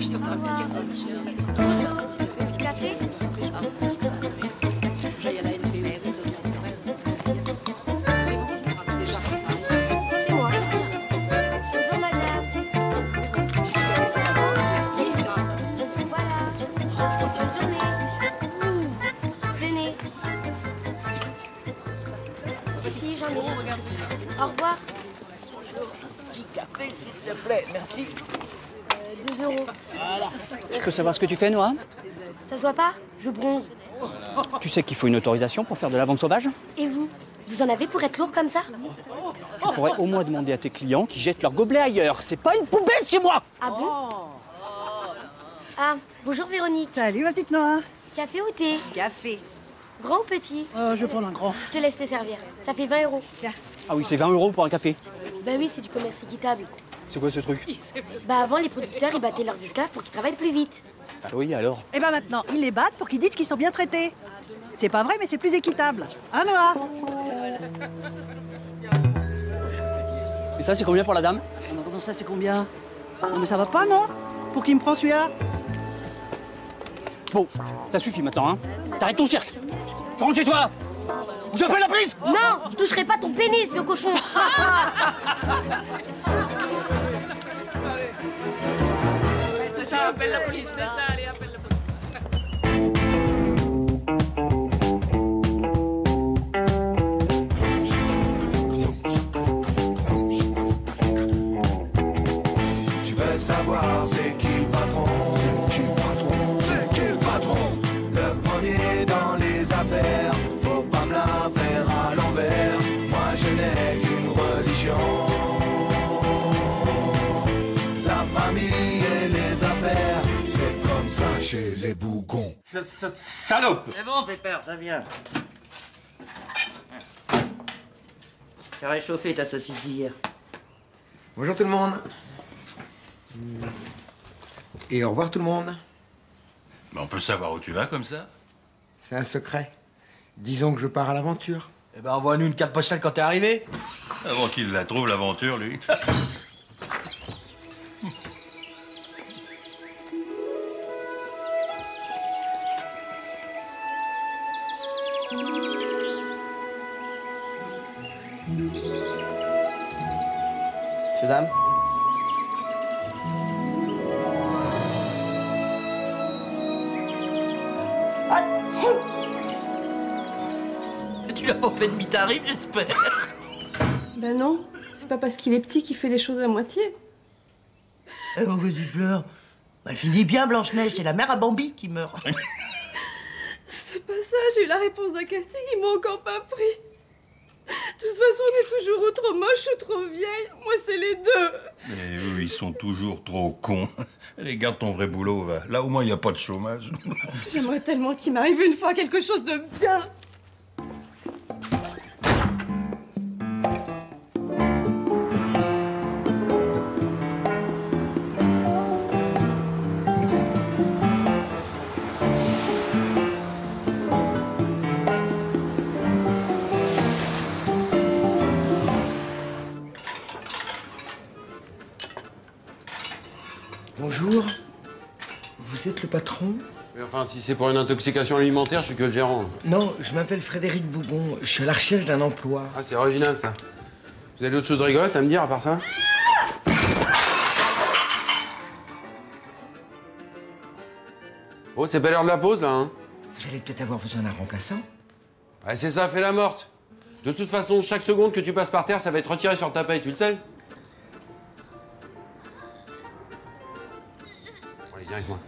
Je te ferai un petit café. Un petit café? C'est moi. Bonjour madame. Voilà. Bonne journée. Venez. Si, j'en ai. Au revoir. Petit café, s'il te plaît, merci. 2 euros. Je peux savoir ce que tu fais, Noah? Ça se voit pas? Je bronze. Tu sais qu'il faut une autorisation pour faire de la vente sauvage? Et vous? Vous en avez pour être lourd comme ça? Tu pourrais au moins demander à tes clients qui jettent leurs gobelets ailleurs. C'est pas une poubelle chez moi! Ah bon? Ah, bonjour Véronique. Salut ma petite Noah. Café ou thé? Café. Grand ou petit? Je vais prendre un grand. Je te laisse te servir. Ça fait 20 euros. Tiens. Ah oui, c'est 20 euros pour un café. Bah oui, c'est du commerce équitable. C'est quoi ce truc? Bah avant, les producteurs, ils battaient leurs esclaves pour qu'ils travaillent plus vite. Ah oui, alors? Et ben maintenant, ils les battent pour qu'ils disent qu'ils sont bien traités. C'est pas vrai, mais c'est plus équitable. Hein Noah? Et ça, c'est combien pour la dame? Comment ça, c'est combien? Non mais ça va pas, non? Pour qui me prend celui-là? Bon, ça suffit maintenant, hein? T'arrêtes ton cirque! Tu rentres chez toi! Ou j'appelle la police! Non, je toucherai pas ton pénis, vieux cochon. C'est ça, appelle la police, c'est ça, allez, appelle la police. Tu veux savoir c'est qui le patron? C'est qui le patron? C'est qui le patron? Le premier dans les affaires, faut pas me la faire à l'envers. Moi je n'ai qu'une religion, la famille et les affaires, c'est comme ça chez les bougons. Salope! C'est bon, Pépère, ça vient. T'as réchauffé ta saucisse d'hier. Bonjour tout le monde. Et au revoir tout le monde. Mais on peut savoir où tu vas comme ça? C'est un secret. Disons que je pars à l'aventure. Eh ben, envoie-nous une carte postale quand t'es arrivé. Avant qu'il la trouve, l'aventure, lui. Monsieur, dame. Ah, tu l'as pas fait demi-tarif, j'espère. Ben non, c'est pas parce qu'il est petit qu'il fait les choses à moitié. Eh, pourquoi tu pleures? Elle finit bien, Blanche-Neige, c'est la mère à Bambi qui meurt. C'est pas ça, j'ai eu la réponse d'un casting, ils m'ont encore pas pris. De toute façon, on est toujours ou trop moche ou trop vieille. Moi, c'est les deux. Mais eux, ils sont toujours trop cons. Les garde ton vrai boulot, va. Là, au moins, il n'y a pas de chômage. J'aimerais tellement qu'il m'arrive une fois quelque chose de bien. Bonjour. Vous êtes le patron? Mais enfin, si c'est pour une intoxication alimentaire, je suis que le gérant. Non, je m'appelle Frédéric Bougon. Je suis à la recherche d'un emploi. Ah, c'est original, ça. Vous avez d'autres choses rigolotes à me dire, à part ça? Oh, c'est pas l'heure de la pause, là, hein? Vous allez peut-être avoir besoin d'un remplaçant? Ah, c'est ça, fais la morte. De toute façon, chaque seconde que tu passes par terre, ça va être retiré sur ta paye, tu le sais? Bon, allez, viens avec moi.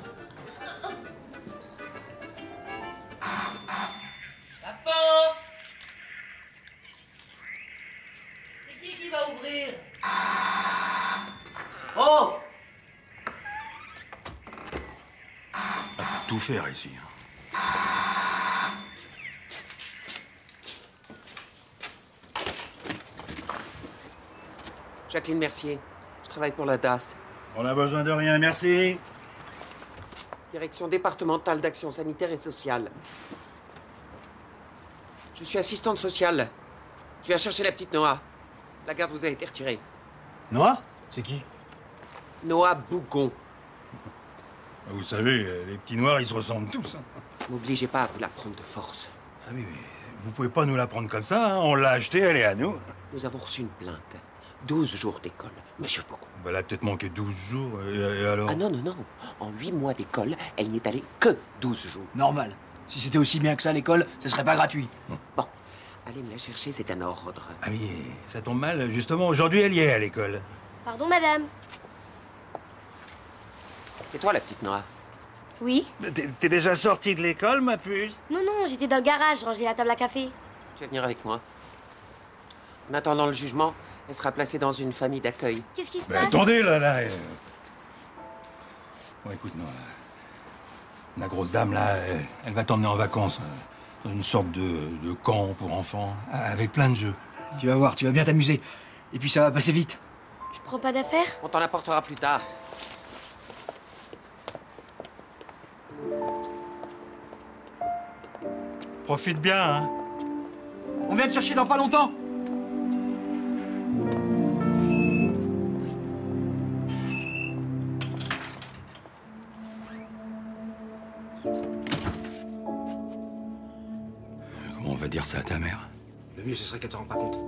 La porte! C'est qui va ouvrir? Oh! Faut tout faire ici. Jacqueline Mercier, je travaille pour la DAS, On a besoin de rien, merci. Direction départementale d'action sanitaire et sociale. Je suis assistante sociale. Je viens chercher la petite Noah. La garde vous a été retirée. Noah? C'est qui? Noah Bougon. Vous savez, les petits noirs, ils se ressemblent tous. Hein. M'obligez pas à vous la prendre de force. Ah oui, mais vous pouvez pas nous la prendre comme ça, hein. On l'a achetée, elle est à nous. Nous avons reçu une plainte. 12 jours d'école, monsieur Bocon. Bah, elle a peut-être manqué 12 jours, et alors? Ah non, non, non. En 8 mois d'école, elle n'y est allée que 12 jours. Normal. Si c'était aussi bien que ça à l'école, ce serait pas gratuit. Bon, allez me la chercher, c'est un ordre. Ah oui, ça tombe mal. Justement, aujourd'hui, elle y est à l'école. Pardon, madame. C'est toi la petite Noah? Oui? T'es déjà sortie de l'école, ma puce? Non, non, j'étais dans le garage, ranger la table à café. Tu vas venir avec moi. En attendant le jugement, elle sera placée dans une famille d'accueil. Qu'est-ce qui se Mais passe? attendez, là. Bon, écoute, Noah. La grosse dame, là, elle va t'emmener en vacances. Dans une sorte de camp pour enfants, avec plein de jeux. Tu vas voir, tu vas bien t'amuser. Et puis ça va passer vite. Je prends pas d'affaires? On t'en apportera plus tard. Profite bien, hein. On vient te chercher dans pas longtemps. Comment on va dire ça à ta mère? Le mieux, ce serait qu'elle s'en rende pas compte.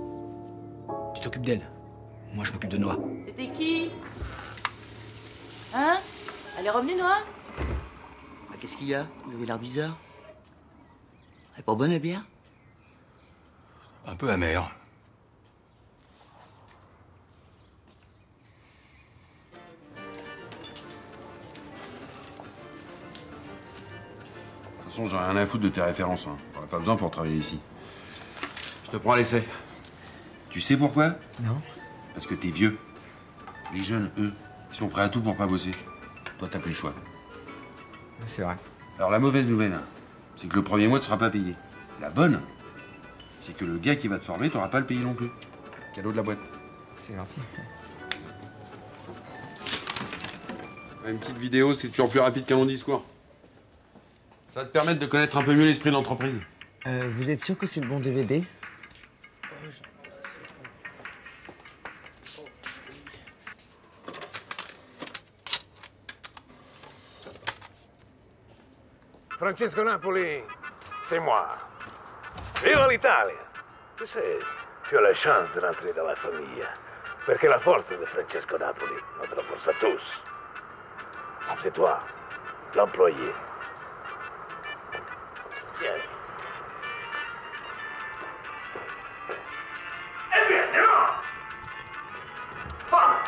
Tu t'occupes d'elle. Moi, je m'occupe de Noah. C'était qui? Hein? Elle est revenue, Noah? Bah, qu'est-ce qu'il y a? Vous avez l'air bizarre. Elle est pas bonne, la bière? Un peu amer. De toute façon, j'ai rien à foutre de tes références. Hein. J'en ai pas besoin pour travailler ici. Je te prends à l'essai. Tu sais pourquoi? Non. Parce que t'es vieux. Les jeunes, eux, ils sont prêts à tout pour pas bosser. Toi, t'as plus le choix. C'est vrai. Alors, la mauvaise nouvelle, hein, c'est que le premier mois, tu seras pas payé. La bonne, c'est que le gars qui va te former, t'auras pas à le payer non plus. Cadeau de la boîte. C'est gentil. Une petite vidéo, c'est toujours plus rapide qu'un long discours. Ça va te permettre de connaître un peu mieux l'esprit de l'entreprise. Vous êtes sûr que c'est le bon DVD? Francesco Napoli, c'est moi. Viva l'Italia! Tu sais, tu as la chance de rentrer dans la famille. Parce que la force de Francesco Napoli, notre force à tous, c'est toi, l'employé. Viens. Eh bien, non! Ah!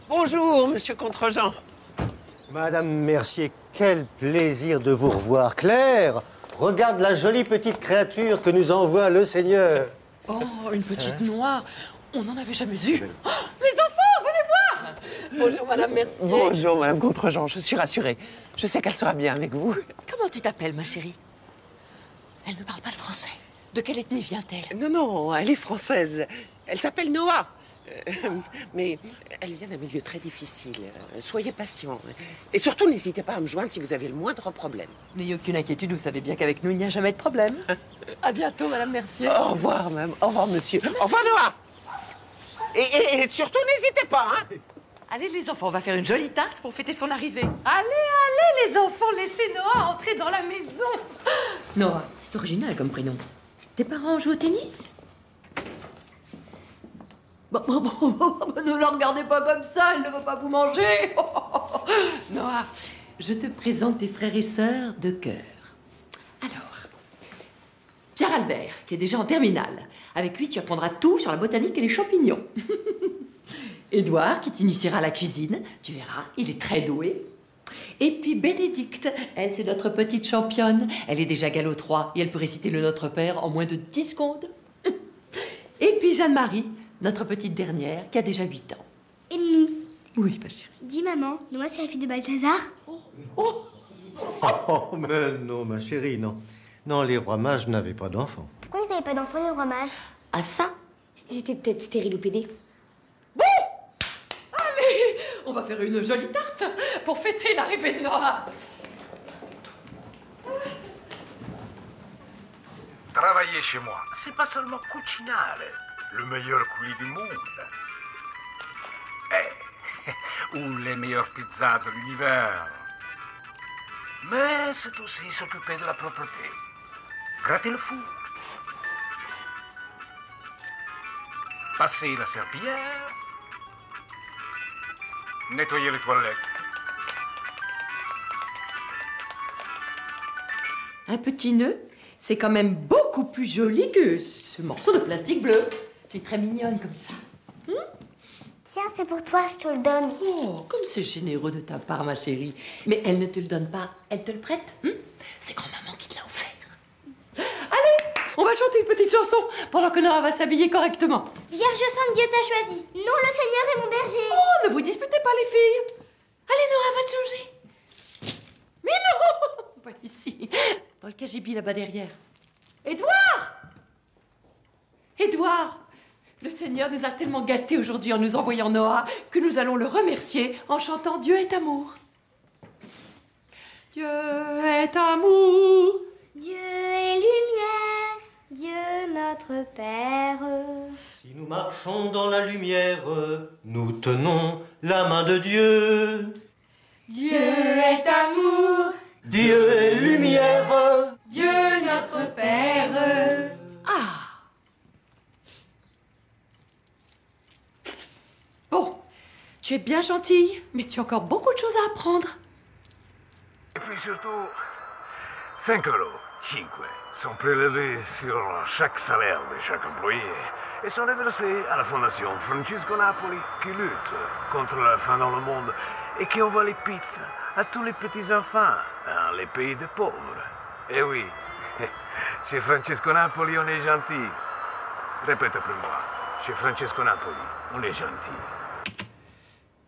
Bonjour, monsieur Contrejean. Madame Mercier, quel plaisir de vous revoir. Claire, regarde la jolie petite créature que nous envoie le Seigneur. Oh, une petite noire. On n'en avait jamais eu. Oh, les enfants, venez voir. Bonjour, Madame Mercier. Bonjour, madame Contrejean. Je suis rassurée. Je sais qu'elle sera bien avec vous. Comment tu t'appelles, ma chérie? Elle ne parle pas le français. De quelle ethnie vient-elle? Non, non, elle est française. Elle s'appelle Noah. Mais elle vient d'un milieu très difficile. Soyez patient. Et surtout, n'hésitez pas à me joindre si vous avez le moindre problème. N'ayez aucune inquiétude, vous savez bien qu'avec nous, il n'y a jamais de problème. À bientôt, Madame Mercier. Au revoir, madame. Au revoir, monsieur. Au revoir, Noah. Et surtout, n'hésitez pas, hein. Allez, les enfants, on va faire une jolie tarte pour fêter son arrivée. Allez, allez, les enfants, laissez Noah entrer dans la maison. Noah, c'est original comme prénom. Tes parents jouent au tennis? Ne la regardez pas comme ça, elle ne veut pas vous manger. Noah, je te présente tes frères et sœurs de cœur. Alors, Pierre Albert, qui est déjà en terminale. Avec lui, tu apprendras tout sur la botanique et les champignons. Édouard, qui t'initiera à la cuisine. Tu verras, il est très doué. Et puis Bénédicte, elle, c'est notre petite championne. Elle est déjà galop 3 et elle peut réciter le Notre Père en moins de 10 secondes. Et puis Jeanne-Marie, notre petite dernière, qui a déjà 8 ans. Et demi. Oui, ma chérie. Dis, maman, Noah, c'est la fille de Balthazar? Oh, mais non, ma chérie, non. Non, les rois mages n'avaient pas d'enfants. Pourquoi ils n'avaient pas d'enfants, les rois mages? Ah ça? Ils étaient peut-être stériles ou pédés. Bon! Allez, on va faire une jolie tarte pour fêter l'arrivée de Noah. Travailler chez moi, c'est pas seulement cucinare, le meilleur cuit du monde. ou les meilleures pizzas de l'univers. Mais c'est aussi s'occuper de la propreté. Gratter le four. Passer la serpillière. Nettoyer les toilettes. Un petit nœud, c'est quand même beaucoup plus joli que ce morceau de plastique bleu. Tu es très mignonne comme ça. Tiens, c'est pour toi, je te le donne. Oh, comme c'est généreux de ta part, ma chérie. Mais elle ne te le donne pas, elle te le prête. C'est grand-maman qui te l'a offert. Allez, on va chanter une petite chanson pendant que Nora va s'habiller correctement. Vierge Sainte, Dieu t'a choisi. Non, le Seigneur est mon berger. Oh, ne vous disputez pas, les filles. Allez, Nora, va te changer. Mais non, pas ici, dans le cagibi là-bas derrière. Édouard! Édouard! Le Seigneur nous a tellement gâtés aujourd'hui en nous envoyant Noah que nous allons le remercier en chantant Dieu est amour. Dieu est amour. Dieu est lumière, Dieu notre Père. Si nous marchons dans la lumière, nous tenons la main de Dieu. Dieu est amour. Dieu est lumière. Dieu notre Père. Ah! Bon, tu es bien gentille, mais tu as encore beaucoup de choses à apprendre. Et puis surtout, 5 euros, 5, sont prélevés sur chaque salaire de chaque employé et sont reversés à la Fondation Francesco Napoli qui lutte contre la faim dans le monde et qui envoie les pizzas à tous les petits-enfants dans les pays des pauvres. Eh oui, chez Francesco Napoli, on est gentil. Répète après moi. Chez Francesco Napoli, on est gentil.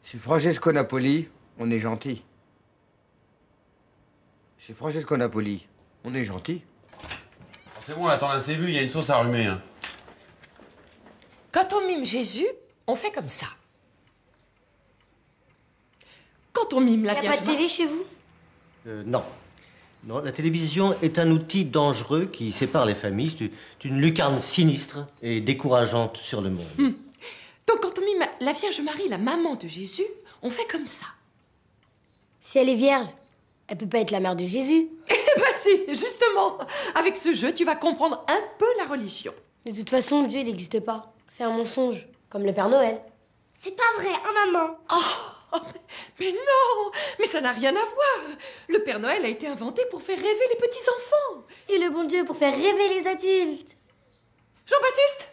Chez Francesco Napoli, on est gentil. Chez Francesco Napoli, on est gentil. C'est bon, on attend assez vu, il y a une sauce à rhumer. Hein. Quand on mime Jésus, on fait comme ça. Quand on mime la Y a Vierge pas de télé chez vous? Non. Non, la télévision est un outil dangereux qui sépare les familles. C'est une lucarne sinistre et décourageante sur le monde. Donc quand on mime la Vierge Marie, la maman de Jésus, on fait comme ça. Si elle est vierge, elle peut pas être la mère de Jésus. Eh ben si, justement. Avec ce jeu, tu vas comprendre un peu la religion. De toute façon, Dieu, il n'existe pas. C'est un mensonge, comme le Père Noël. C'est pas vrai, hein, maman? Oh, mais non, mais ça n'a rien à voir. Le Père Noël a été inventé pour faire rêver les petits-enfants. Et le bon Dieu pour faire rêver les adultes. Jean-Baptiste?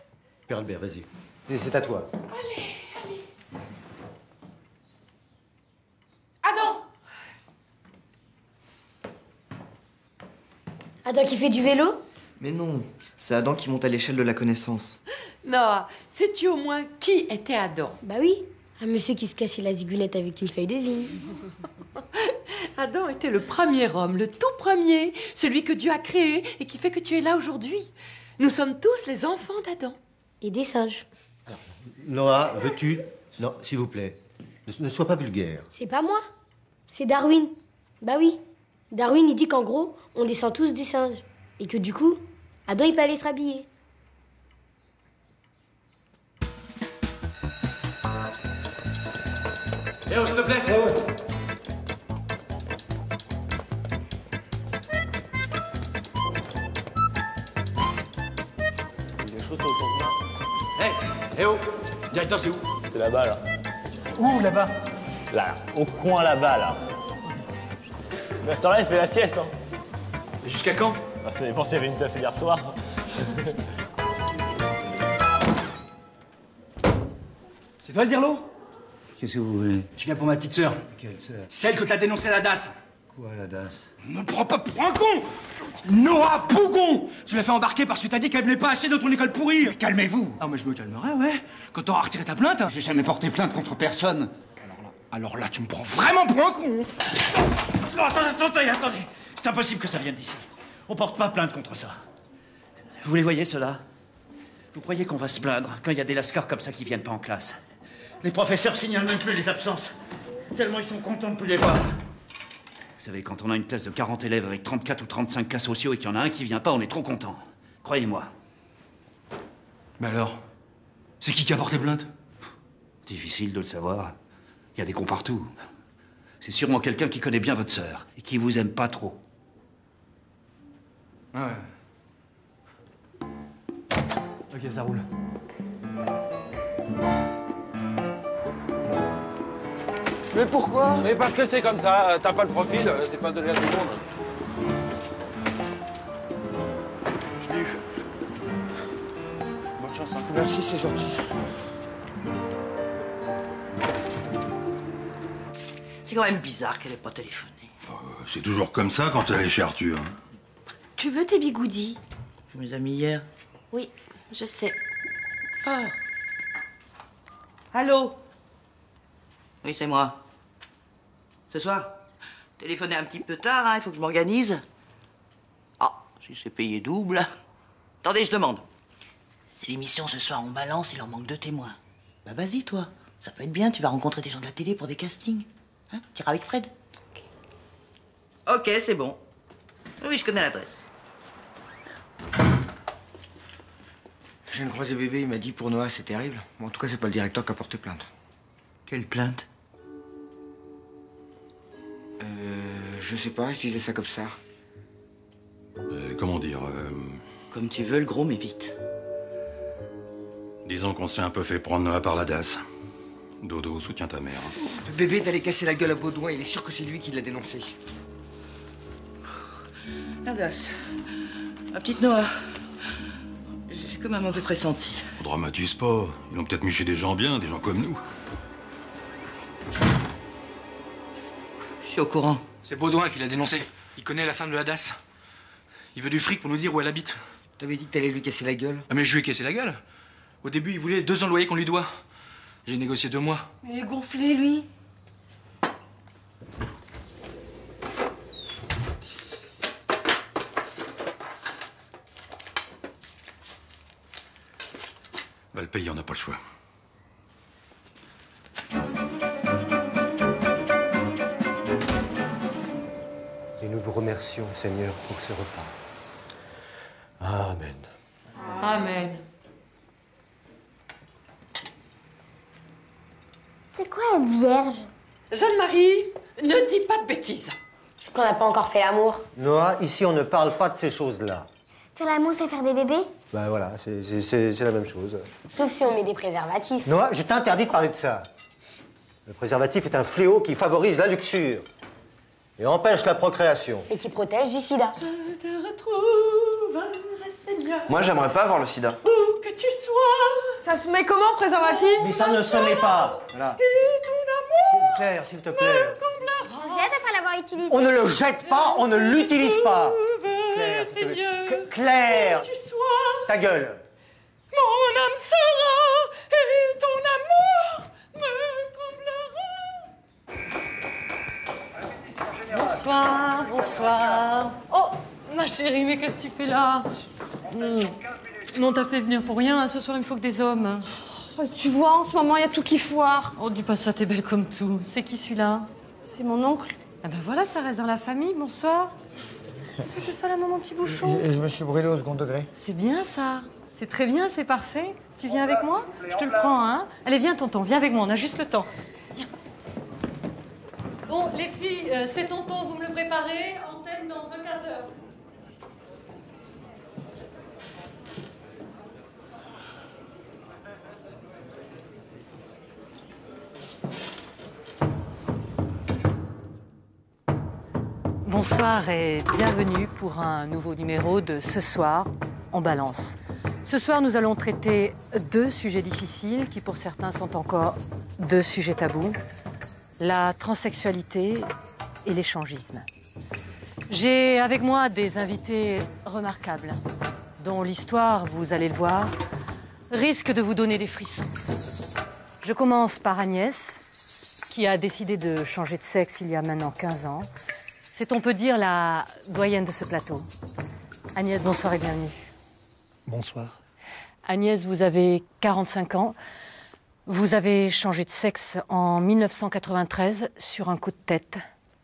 Père Albert, vas-y. C'est à toi. Allez, allez. Adam! Adam qui fait du vélo? Mais non, c'est Adam qui monte à l'échelle de la connaissance. Noah, sais-tu au moins qui était Adam? Bah oui, un monsieur qui se cachait la zigounette avec une feuille de vigne. Adam était le premier homme, le tout premier, celui que Dieu a créé et qui fait que tu es là aujourd'hui. Nous sommes tous les enfants d'Adam. Et des singes. Noah, veux-tu? Non, s'il vous plaît. Ne sois pas vulgaire. C'est pas moi, c'est Darwin. Bah oui, Darwin il dit qu'en gros, on descend tous du singe. Et que du coup, Adam il peut aller se rhabiller. Eh oh, s'il te plaît. Eh oh, directeur, c'est où? C'est là-bas, là. Où, là-bas? Là, au coin là-bas, là. Mais à ce temps-là, il fait la sieste, hein. Jusqu'à quand? Bah, ça dépend s'il y avait une teuf hier soir. C'est toi le dirlo? Qu'est-ce que vous voulez? Je viens pour ma petite sœur. Quelle sœur? Celle que t'as dénoncée à la DAS. Quoi, la DAS? Me prends pas pour un con! Noah Pougon! Tu l'as fait embarquer parce que t'as dit qu'elle venait pas assez dans ton école pourrie. Mais calmez-vous! Ah, moi je me calmerai, ouais. Quand t'auras retiré ta plainte. J'ai jamais porté plainte contre personne. Alors là, tu me prends vraiment pour un con! Non, attendez! C'est impossible que ça vienne d'ici. On porte pas plainte contre ça. Vous les voyez, ceux-là? Vous croyez qu'on va se plaindre quand il y a des lascars comme ça qui viennent pas en classe? Les professeurs signalent même plus les absences. Tellement ils sont contents de plus les voir. Vous savez, quand on a une classe de 40 élèves avec 34 ou 35 cas sociaux et qu'il y en a un qui vient pas, on est trop content. Croyez-moi. Mais alors? C'est qui a porté plainte? Difficile de le savoir. Il y a des cons partout. C'est sûrement quelqu'un qui connaît bien votre sœur et qui vous aime pas trop. Ah ouais. Ok, ça roule. Mais pourquoi? Mais parce que c'est comme ça, t'as pas le profil, c'est pas donné à tout le monde. Je l'ai eu. Bonne chance, hein. Merci, c'est gentil. C'est quand même bizarre qu'elle ait pas téléphoné. C'est toujours comme ça quand elle est chez Arthur. Tu veux tes bigoudis? Tu me les as mis hier. Oui, je sais. Ah. Allô? Oui, c'est moi. Ce soir? Téléphonez un petit peu tard, hein, il faut que je m'organise. Ah, si c'est payé double. Attendez, je demande. C'est l'émission ce soir, on balance, il en manque 2 témoins. Bah vas-y, toi. Ça peut être bien, tu vas rencontrer des gens de la télé pour des castings. Hein? Tu iras avec Fred? Ok, c'est bon. Oui, je connais l'adresse. Je viens de croiser bébé, il m'a dit pour Noah c'est terrible. Bon, en tout cas, c'est pas le directeur qui a porté plainte. Quelle plainte? Je sais pas, je disais ça comme ça. Comment dire Comme tu veux, le gros, mais vite. Disons qu'on s'est un peu fait prendre Noah par la dasse. Dodo, soutiens ta mère. Le bébé est allé casser la gueule à Baudouin, il est sûr que c'est lui qui l'a dénoncé. La dasse. Ma petite Noah. J'ai comme un mauvais pressenti. On dramatise pas. Ils l'ont peut-être mis chez des gens bien, des gens comme nous. Je suis au courant. C'est Baudouin qui l'a dénoncé. Il connaît la femme de la DAS. Il veut du fric pour nous dire où elle habite. T'avais dit que t'allais lui casser la gueule. Ah mais je lui ai cassé la gueule. Au début, il voulait 2 ans de loyer qu'on lui doit. J'ai négocié 2 mois. Mais il est gonflé, lui. Va le payer, on n'a pas le choix. Et nous vous remercions, Seigneur, pour ce repas. Amen. Amen. C'est quoi être vierge? Jeanne-Marie, ne dis pas de bêtises. C'est qu'on n'a pas encore fait l'amour. Noah, ici, on ne parle pas de ces choses-là. Faire l'amour, c'est faire des bébés? Ben voilà, c'est la même chose. Sauf si on met des préservatifs. Noah, je t'interdis de parler de ça. Le préservatif est un fléau qui favorise la luxure et empêche la procréation. Et qui protège du sida. Je te retrouverai, Seigneur. Moi, j'aimerais pas avoir le sida. Où que tu sois. Ça se met comment, préservatif? Mais ça ne se met pas. Voilà. Et ton amour. Claire, s'il te plaît. On jette après l'avoir utilisé. On ne le jette pas, on ne l'utilise pas. Claire, s'il te plaît. Claire, Tu sois. ta gueule. Mon âme sera et ton amour me comblera. Bonsoir, bonsoir. Oh, ma chérie, mais qu'est-ce que tu fais là? Non, t'as fait venir pour rien. Ce soir, il me faut que des hommes. Oh, tu vois, en ce moment, il y a tout qui foire. Oh, dis pas ça, t'es belle comme tout. C'est qui celui-là? C'est mon oncle. Ah ben voilà, ça reste dans la famille. Bonsoir. C'était pas là, mon petit bouchon. Je me suis brûlé au second degré. C'est bien ça. C'est très bien, c'est parfait. Tu viens avec moi? Je te le prends, hein? Allez, viens, tonton, viens avec moi, on a juste le temps. Viens. Bon, les filles, c'est tonton, vous me le préparez. Antenne dans un quart d'heure. Bonsoir et bienvenue pour un nouveau numéro de Ce soir, on balance. Ce soir, nous allons traiter 2 sujets difficiles qui, pour certains, sont encore 2 sujets tabous. La transsexualité et l'échangisme. J'ai avec moi des invités remarquables, dont l'histoire, vous allez le voir, risque de vous donner des frissons. Je commence par Agnès, qui a décidé de changer de sexe il y a maintenant 15 ans. C'est, on peut dire, la doyenne de ce plateau. Agnès, bonsoir et bienvenue. Bonsoir. Agnès, vous avez 45 ans. Vous avez changé de sexe en 1993 sur un coup de tête.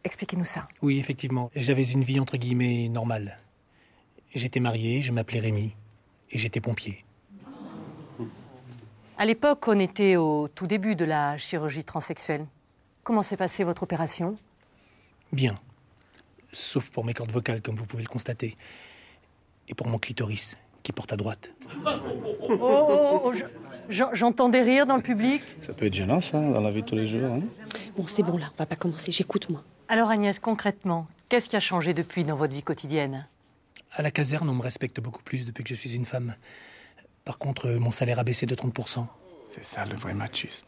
Expliquez-nous ça. Oui, effectivement. J'avais une vie entre guillemets normale. J'étais marié, je m'appelais Rémi et j'étais pompier. À l'époque, on était au tout début de la chirurgie transsexuelle. Comment s'est passée votre opération? Bien. Sauf pour mes cordes vocales, comme vous pouvez le constater. Et pour mon clitoris, qui porte à droite. J'entends des rires dans le public. Ça peut être gênant, ça, dans la vie de tous les jours. Hein. Bon, c'est bon, là, on va pas commencer, j'écoute, moi. Alors Agnès, concrètement, qu'est-ce qui a changé depuis dans votre vie quotidienne? À la caserne, on me respecte beaucoup plus depuis que je suis une femme. Par contre, mon salaire a baissé de 30%. C'est ça le vrai machisme.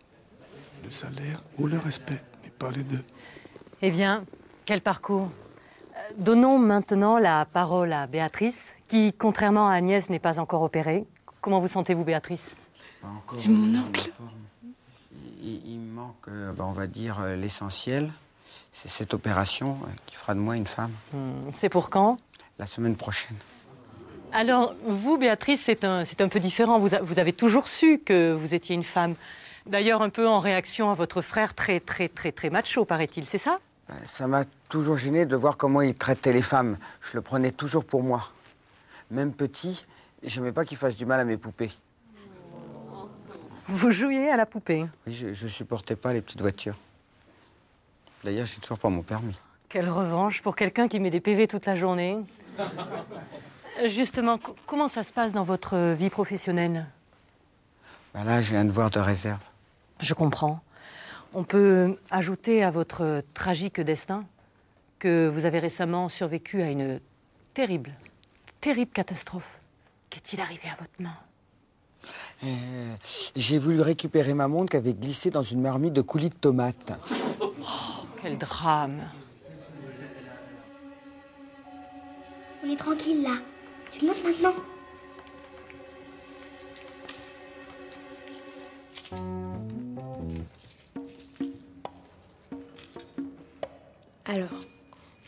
Le salaire ou le respect, mais pas les deux. Eh bien, quel parcours. Donnons maintenant la parole à Béatrice, qui, contrairement à Agnès, n'est pas encore opérée. Comment vous sentez-vous, Béatrice? C'est mon oncle. Il me manque, on va dire, l'essentiel. C'est cette opération qui fera de moi une femme. C'est pour quand? La semaine prochaine. Alors, vous, Béatrice, c'est un peu différent. Vous avez toujours su que vous étiez une femme. D'ailleurs, un peu en réaction à votre frère très macho, paraît-il, c'est ça? Ça m'a toujours gêné de voir comment il traitait les femmes. Je le prenais toujours pour moi. Même petit, j'aimais pas qu'il fasse du mal à mes poupées. Vous jouiez à la poupée? Oui, je supportais pas les petites voitures. D'ailleurs, j'ai toujours pas mon permis. Quelle revanche pour quelqu'un qui met des PV toute la journée. Justement, comment ça se passe dans votre vie professionnelle? Là, j'ai un devoir de réserve. Je comprends. On peut ajouter à votre tragique destin que vous avez récemment survécu à une terrible catastrophe. Qu'est-il arrivé à votre main? J'ai voulu récupérer ma montre qui avait glissé dans une marmite de coulis de tomates. Oh, quel drame. On est tranquille là. Tu montes maintenant. Alors,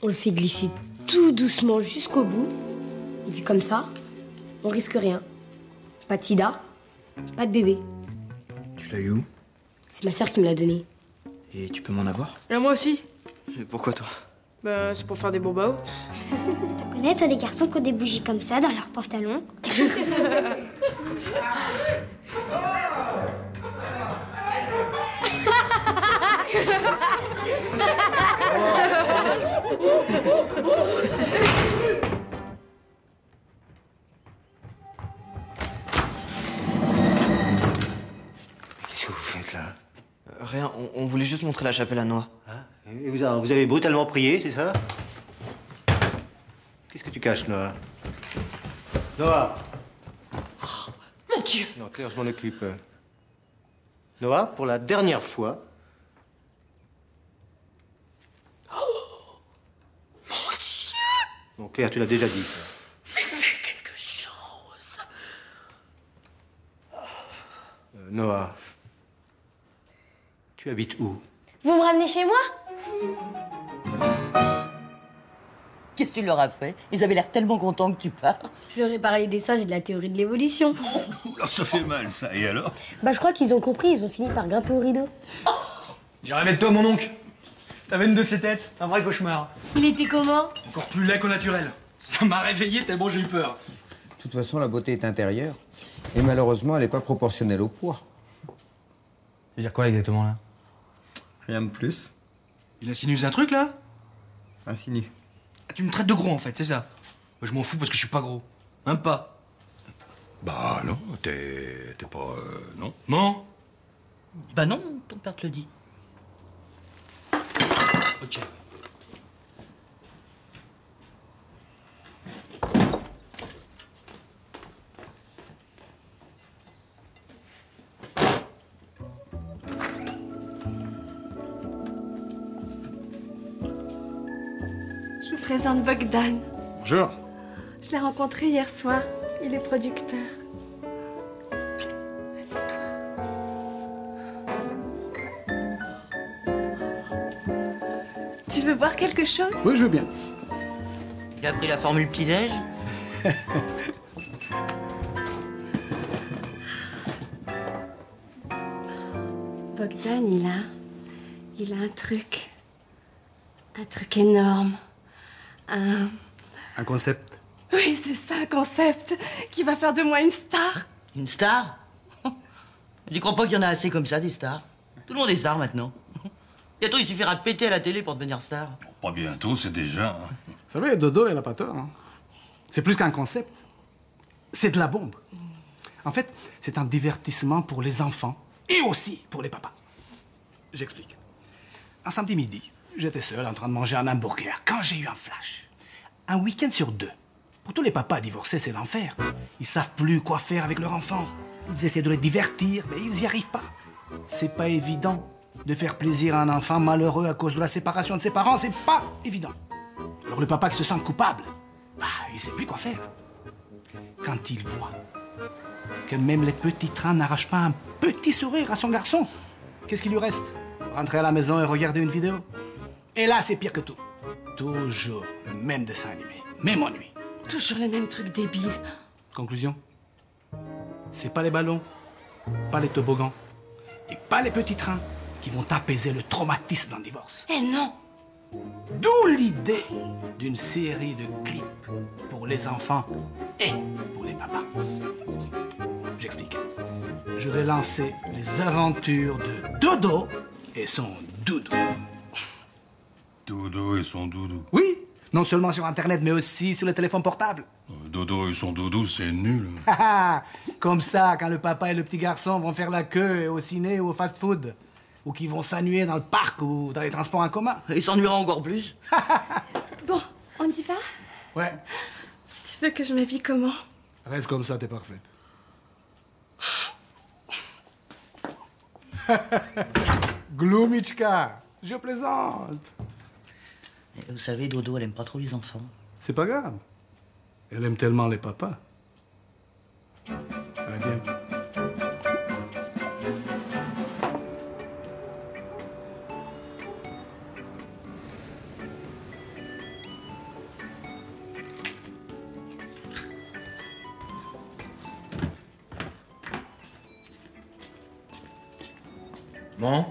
on le fait glisser tout doucement jusqu'au bout. Et puis comme ça, on risque rien. Pas de sida, pas de bébé. Tu l'as eu où? C'est ma sœur qui me l'a donné. Et tu peux m'en avoir? Et moi aussi. Et pourquoi toi? Bah, c'est pour faire des bobos. T'en connais, toi, des garçons qui ont des bougies comme ça dans leurs pantalons? Qu'est-ce que vous faites là? Rien, on voulait juste montrer la chapelle à Noah. Et vous avez brutalement prié, c'est ça? Qu'est-ce que tu caches, Noah? Noah! Mon Dieu! Non, Claire, je m'en occupe. Noah, pour la dernière fois... Mon Dieu! Bon, Claire, tu l'as déjà dit, ça. Mais fais quelque chose! Noah, tu habites où? Vous me ramenez chez moi? Qu'est-ce que tu leur as fait? Ils avaient l'air tellement contents que tu pars. Je leur ai parlé des singes et de la théorie de l'évolution. Oula, ça fait mal, ça. Et alors? Bah, je crois qu'ils ont compris, ils ont fini par grimper au rideau. J'ai rêvé de toi, mon oncle. T'avais une de ces têtes, un vrai cauchemar. Il était comment? Encore plus laid qu'au naturel. Ça m'a réveillé tellement j'ai eu peur. De toute façon, la beauté est intérieure. Et malheureusement, elle n'est pas proportionnelle au poids. Ça veut dire quoi exactement, là? Rien de plus. Il insinue un truc, là? Insinue. Ah, tu me traites de gros, en fait, c'est ça? Moi, je m'en fous parce que je suis pas gros. Même pas. Bah non, t'es pas... non. Non? Bah non, ton père te le dit. Ok. Je vous présente Bogdan. Bonjour. Je l'ai rencontré hier soir. Il est producteur. Assieds-toi. Tu veux boire quelque chose? Oui, je veux bien. Il a pris la formule petit-déj? Bogdan, il a un truc énorme. Un concept. Oui, c'est ça, un concept qui va faire de moi une star. Une star? Tu crois pas qu'il y en a assez comme ça, des stars? Tout le monde est star maintenant. Bientôt, il suffira de péter à la télé pour devenir star. Pas bientôt, c'est déjà. Hein. Vous savez, Dodo, elle n'a pas tort. Hein. C'est plus qu'un concept. C'est de la bombe. En fait, c'est un divertissement pour les enfants et aussi pour les papas. J'explique. Un samedi midi, j'étais seul en train de manger un hamburger quand j'ai eu un flash. Un week-end sur 2. Pour tous les papas divorcés, c'est l'enfer. Ils savent plus quoi faire avec leur enfant. Ils essaient de les divertir, mais ils n'y arrivent pas. C'est pas évident de faire plaisir à un enfant malheureux à cause de la séparation de ses parents. C'est pas évident. Alors le papa qui se sent coupable, il sait plus quoi faire. Quand il voit que même les petits trains n'arrachent pas un petit sourire à son garçon, qu'est-ce qui lui reste? Rentrer à la maison et regarder une vidéo. Et là, c'est pire que tout. Toujours le même dessin animé, même ennui. Toujours les mêmes trucs débiles. Conclusion? C'est pas les ballons, pas les toboggans, et pas les petits trains qui vont apaiser le traumatisme d'un divorce. Eh non! D'où l'idée d'une série de clips pour les enfants et pour les papas. J'explique. Je vais lancer les aventures de Dodo et son doudou. Dodo et son doudou. Oui, non seulement sur Internet, mais aussi sur le téléphone portable. Dodo et son doudou, c'est nul. Comme ça, quand le papa et le petit garçon vont faire la queue au ciné ou au fast-food, ou qu'ils vont s'ennuyer dans le parc ou dans les transports en commun. Ils s'ennuieront encore plus. Bon, on y va? Ouais. Tu veux que je m'habille comment? Reste comme ça, t'es parfaite. Gloomichka, je plaisante. Vous savez, Dodo, elle aime pas trop les enfants. C'est pas grave. Elle aime tellement les papas. Allez, bien. Bon.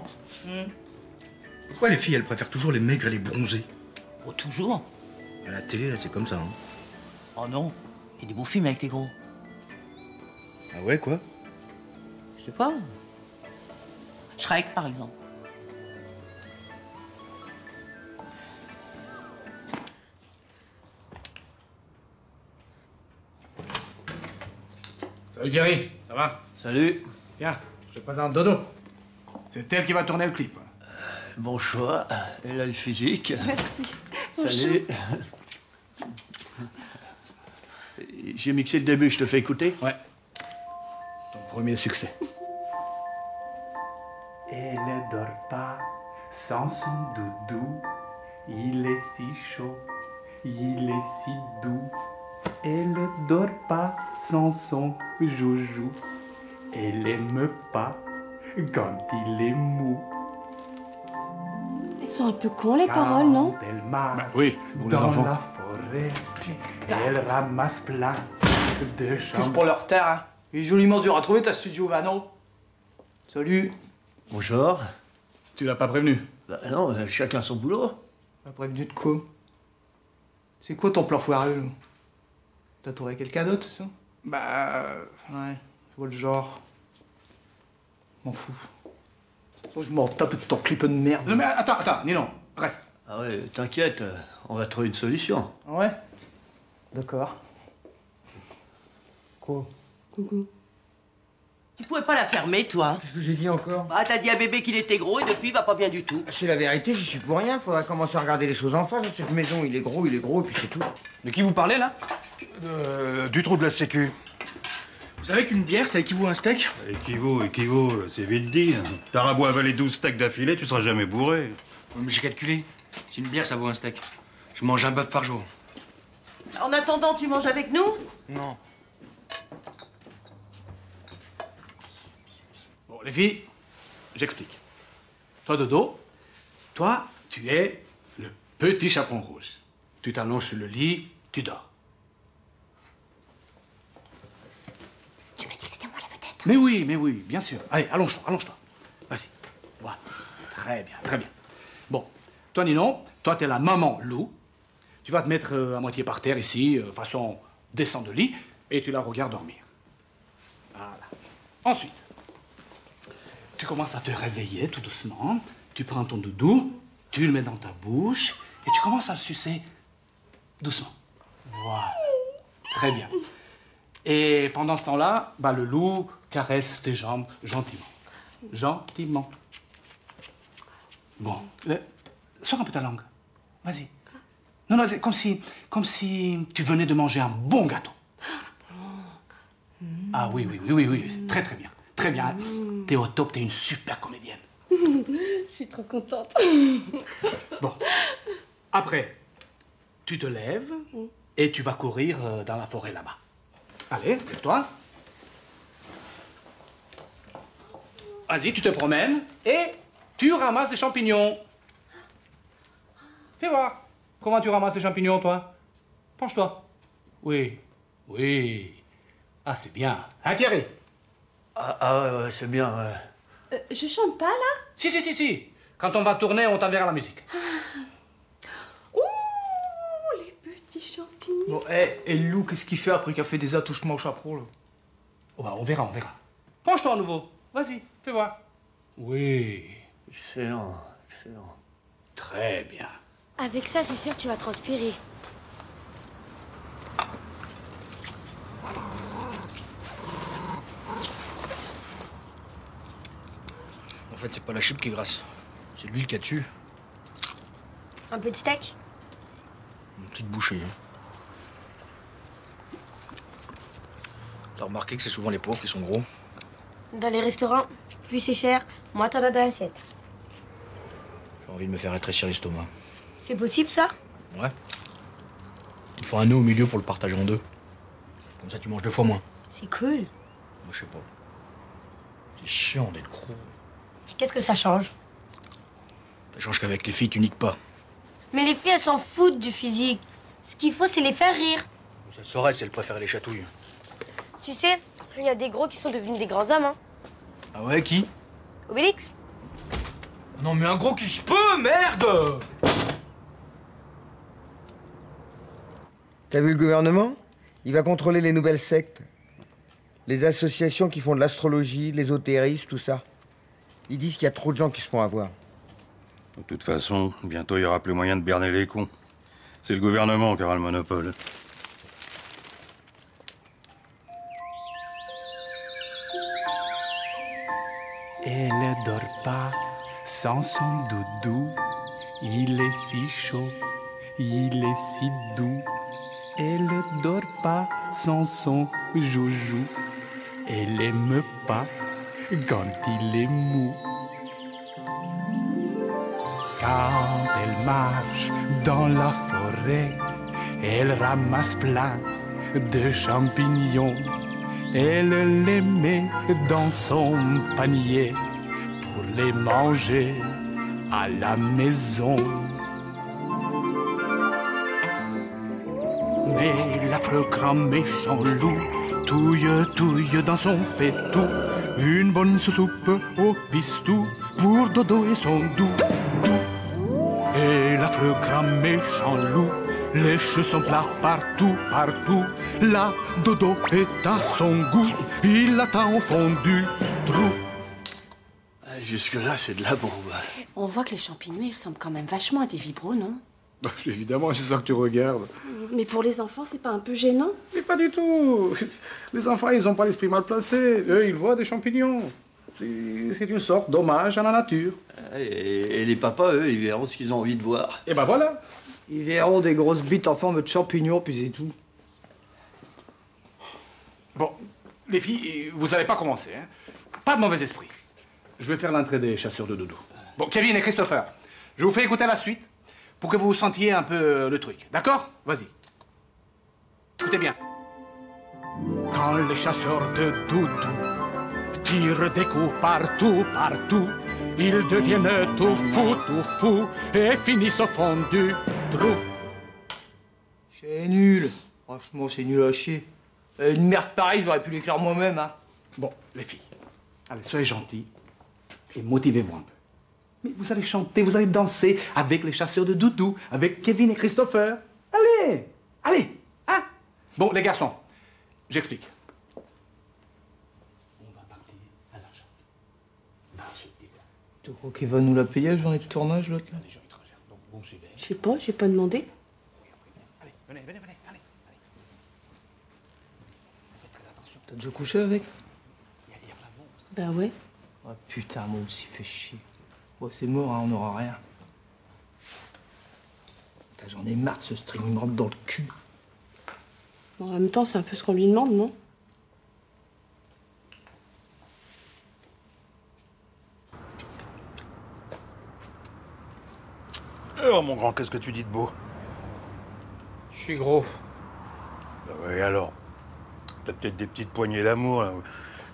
Pourquoi les filles, elles préfèrent toujours les maigres et les bronzés? Oh, toujours? À la télé, là, c'est comme ça. Hein. Oh non, il y a des beaux films avec les gros. Ah ouais, quoi? Je sais pas. Shrek, par exemple. Salut Thierry, ça va? Salut. Tiens, je te présente Dodo. C'est elle qui va tourner le clip. Bon choix. Elle a le physique. Merci. Salut. J'ai mixé le début, je te fais écouter? Ouais. Ton premier succès. Elle ne dort pas sans son doudou. Il est si chaud, il est si doux. Elle ne dort pas sans son joujou. Elle aime pas quand il est mou. Elles sont un peu cons, les paroles, non? Bah oui, c'est pour les enfants. Dans la forêt, elle ramasse plein de Excuse pour le retard, hein. Il est joliment dur à trouver ta studio Vanon. Salut. Bonjour. Tu l'as pas prévenu? Bah non, chacun son boulot. Pas prévenu de quoi? C'est quoi ton plan foireux, là? T'as trouvé quelqu'un d'autre, c'est ça? Bah... Ouais, je vois le genre. M'en fous. Je m'en tape de ton clip de merde. Non mais attends, Nilon, reste. Ah ouais, t'inquiète, on va trouver une solution. Ouais. D'accord. Quoi? Coucou. Tu pouvais pas la fermer, toi? Qu'est-ce que j'ai dit encore? Bah, t'as dit à bébé qu'il était gros et depuis, il va pas bien du tout. C'est la vérité, j'y suis pour rien. Faudra commencer à regarder les choses en face. Dans cette maison, il est gros, et puis c'est tout. De qui vous parlez, là? Du trou de la sécu. Vous savez qu'une bière, ça équivaut à un steak? Équivaut, c'est vite dit. T'auras beau avaler 12 steaks d'affilée, tu seras jamais bourré. Mais j'ai calculé. Si une bière, ça vaut un steak. Je mange un bœuf par jour. En attendant, tu manges avec nous? Non. Bon, les filles, j'explique. Toi, Dodo, toi, tu es le petit chaperon rouge. Tu t'allonges sur le lit, tu dors. Tu m'as dit que c'était moi la vedette. Mais oui, bien sûr. Allez, allonge-toi. Vas-y. Voilà. Très bien. Bon, toi, Ninon, toi, t'es la maman loup. Tu vas te mettre à moitié par terre ici, façon descend de lit, et tu la regardes dormir. Voilà. Ensuite, tu commences à te réveiller tout doucement. Tu prends ton doudou, tu le mets dans ta bouche et tu commences à le sucer doucement. Voilà. Très bien. Et pendant ce temps-là, bah, le loup caresse tes jambes gentiment. Gentiment. Bon. Sors un peu ta langue. Vas-y. Non, non, c'est comme si tu venais de manger un bon gâteau. Ah oui, oui, oui, oui, oui. Très, très bien. Très bien. T'es au top, t'es une super comédienne. Je suis trop contente. Bon. Après, tu te lèves et tu vas courir dans la forêt là-bas. Allez, lève-toi. Vas-y, tu te promènes et tu ramasses des champignons. Fais voir. Comment tu ramasses des champignons, toi? Penche-toi. Oui, oui. Ah, c'est bien. Hein, Thierry? Ouais, c'est bien, ouais. Je chante pas, là? Si, si, si, si. Quand on va tourner, on t'enverra la musique. Ouh, les petits champignons. Bon, et le loup, qu'est-ce qu'il fait après qu'il a fait des attouchements au chaperon, là? Oh, bah, on verra, on verra. Penche-toi à nouveau. Vas-y, fais voir. Oui. Excellent, excellent. Très bien. Avec ça, c'est sûr, tu vas transpirer. En fait, c'est pas la chip qui est grasse. C'est l'huile qu'il y a dessus. Un peu de steak? Une petite bouchée. Hein. T'as remarqué que c'est souvent les pauvres qui sont gros? Dans les restaurants, plus c'est cher, moins t'en as dans l'assiette. J'ai envie de me faire rétrécir l'estomac. C'est possible, ça? Ouais. Il faut un nœud au milieu pour le partager en deux. Comme ça, tu manges 2 fois moins. C'est cool. Moi, je sais pas. C'est chiant d'être gros. Qu'est-ce que ça change? Ça change qu'avec les filles, tu niques pas. Mais les filles, elles s'en foutent du physique. Ce qu'il faut, c'est les faire rire. Ça se saurait si elles préféraient les chatouilles. Tu sais, il y a des gros qui sont devenus des grands hommes, hein. Ah ouais, qui? Obélix? Non, mais un gros qui se peut, merde! T'as vu le gouvernement? Il va contrôler les nouvelles sectes. Les associations qui font de l'astrologie, l'ésotérisme, tout ça. Ils disent qu'il y a trop de gens qui se font avoir. De toute façon, bientôt il n'y aura plus moyen de berner les cons. C'est le gouvernement qui aura le monopole. Elle ne dort pas sans son doudou. Il est si chaud, il est si doux. Elle ne dort pas sans son joujou. Elle aime pas quand il est mou. Quand elle marche dans la forêt, elle ramasse plein de champignons. Elle les met dans son panier pour les manger à la maison. Mais l'affreux grand méchant loup touille dans son faitout une bonne soupe au pistou pour Dodo et son doux. Et l'affreux grand méchant loup lèche son plat partout. Là, Dodo est à son goût, il l'attend au fond du trou. Jusque-là, c'est de la bombe. On voit que les champignons, ils ressemblent quand même vachement à des vibros, non? Bah, évidemment, c'est ça que tu regardes. Mais pour les enfants, c'est pas un peu gênant? Mais pas du tout. Les enfants, ils n'ont pas l'esprit mal placé. Eux, ils voient des champignons. C'est une sorte d'hommage à la nature. Et les papas, eux, ils verront ce qu'ils ont envie de voir. Et ben voilà. Ils verront des grosses bites en forme de champignons, puis c'est tout. Bon, les filles, vous n'allez pas commencer, hein? Pas de mauvais esprit. Je vais faire l'entrée des chasseurs de doudou. Bon, Kevin et Christopher, je vous fais écouter la suite pour que vous sentiez un peu le truc. D'accord? Vas-y. Écoutez bien. Quand les chasseurs de doudou tirent des coups partout, ils deviennent tout fous, et finissent au fond du trou. C'est nul. Franchement, c'est nul à chier. Une merde pareille, j'aurais pu l'écrire moi-même, hein. Bon, les filles, allez, soyez gentils et motivez-vous un peu. Mais vous allez chanter, vous allez danser avec les chasseurs de doudou, avec Kevin et Christopher. Allez, allez, hein? Bon, les garçons, j'explique. On va partir à la chasse. Dans Tu crois qu'il va nous la payer, la journée de tournage, l'autre, là? Je sais pas, j'ai pas demandé. Venez. T'as déjà couché avec? Bah ouais. Oh putain, moi aussi, fait chier. Bon, c'est mort, hein, on n'aura rien. Putain, j'en ai marre de ce string, il me rentre dans le cul. Bon, en même temps, c'est un peu ce qu'on lui demande, non? Alors, mon grand, qu'est-ce que tu dis de beau? Je suis gros. Bah oui, alors. T'as peut-être des petites poignées d'amour, là.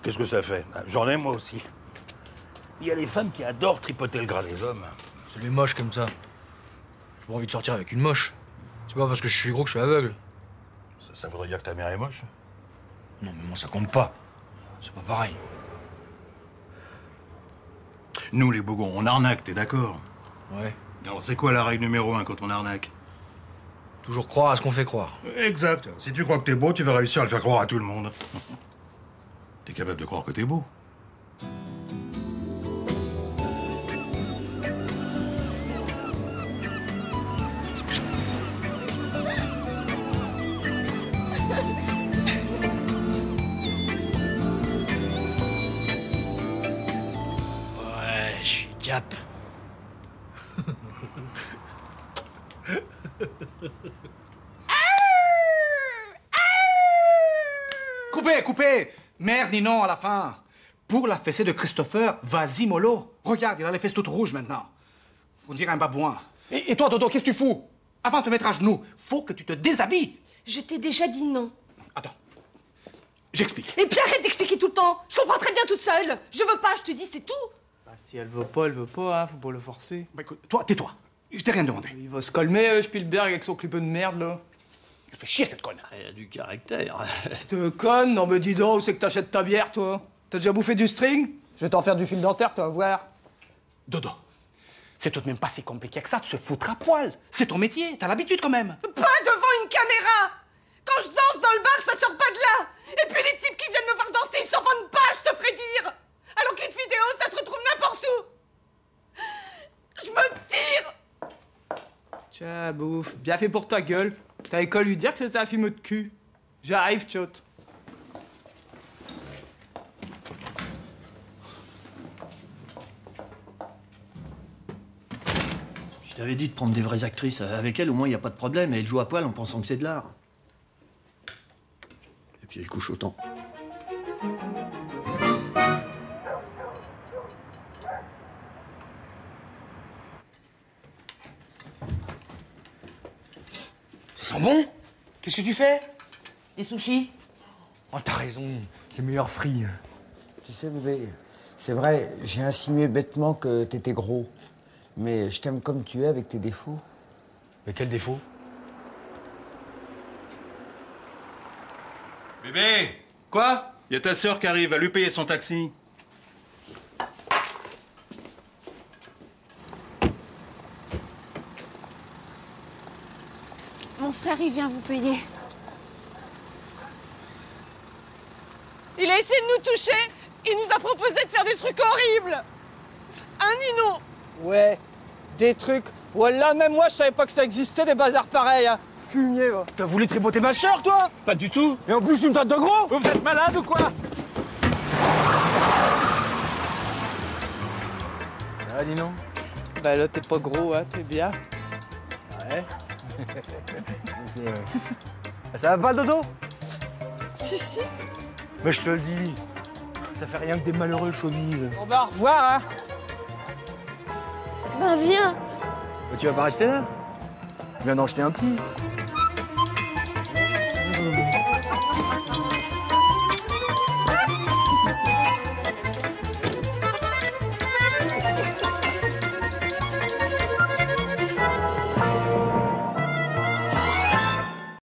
Qu'est-ce que ça fait? J'en ai, moi aussi. Il y a les femmes qui adorent tripoter le gras des hommes. C'est les moches comme ça. J'ai pas envie de sortir avec une moche. C'est pas parce que je suis gros que je suis aveugle. Ça voudrait dire que ta mère est moche? Non, mais moi, ça compte pas. C'est pas pareil. Nous, les bogons, on arnaque, t'es d'accord? Ouais. Alors, c'est quoi la règle numéro 1 quand on arnaque? Toujours croire à ce qu'on fait croire. Exact. Si tu crois que t'es beau, tu vas réussir à le faire croire à tout le monde. T'es capable de croire que t'es beau. Ouais, je suis cap. Coupez! Merde ni non à la fin. Pour la fessée de Christopher, vas-y mollo. Regarde, il a les fesses toutes rouges maintenant. On dirait un babouin. Et toi, Dodo, qu'est-ce que tu fous? Avant de te mettre à genoux, faut que tu te déshabilles. Je t'ai déjà dit non. J'explique. Et puis arrête d'expliquer tout le temps. Je comprends très bien toute seule. Je veux pas, je te dis, c'est tout. Bah, si elle veut pas, hein, faut pas le forcer. Bah écoute, toi, tais-toi. Je t'ai rien demandé. Il va se calmer, Spielberg, avec son clip de merde, là. Elle fait chier, cette conne. Elle a du caractère. Te conne? Non, mais dis donc, où c'est que t'achètes ta bière, toi? T'as déjà bouffé du string? Je vais t'en faire du fil dentaire, tu vas voir. Dodo, c'est tout de même pas si compliqué que ça de se foutre à poil. C'est ton métier, t'as l'habitude quand même. Pas devant une caméra. Quand je danse dans le bar, ça sort pas de là. Et puis les types qui viennent me voir danser, ils s'en vendent pas, je te ferai dire. Alors qu'une vidéo, ça se retrouve n'importe où. Je me tire. Tiens, bouffe. Bien fait pour ta gueule. T'avais qu'à lui dire que c'était un film de cul. J'arrive, tchot. Je t'avais dit de prendre des vraies actrices. Avec elle, au moins, il n'y a pas de problème. Elle joue à poil en pensant que c'est de l'art. Et puis elle couche autant. Ça sent bon? Qu'est-ce que tu fais? Des sushis. Oh, t'as raison. C'est meilleur frit. Tu sais, bébé, c'est vrai, j'ai insinué bêtement que t'étais gros. Mais je t'aime comme tu es avec tes défauts. Mais quel défaut? Bébé! Quoi? Il y a ta sœur qui arrive, va lui payer son taxi. Mon frère, il vient vous payer. Il a essayé de nous toucher. Il nous a proposé de faire des trucs horribles. Hein, Nino? Ouais, des trucs. Voilà, même moi, je savais pas que ça existait, des bazars pareils, hein. Fumier, va. T'as voulu tripoter ma sœur, toi? Pas du tout. Et en plus, une tête de gros? Vous êtes malade ou quoi? Ça va, dis non? Bah là, t'es pas gros, hein, t'es bien. Ouais. Ça va pas, Dodo? Si. Mais je te le dis, ça fait rien que des malheureux chaumises. On va au revoir, hein. Ben viens. Mais tu vas pas rester là? Je viens d'en jeter un petit.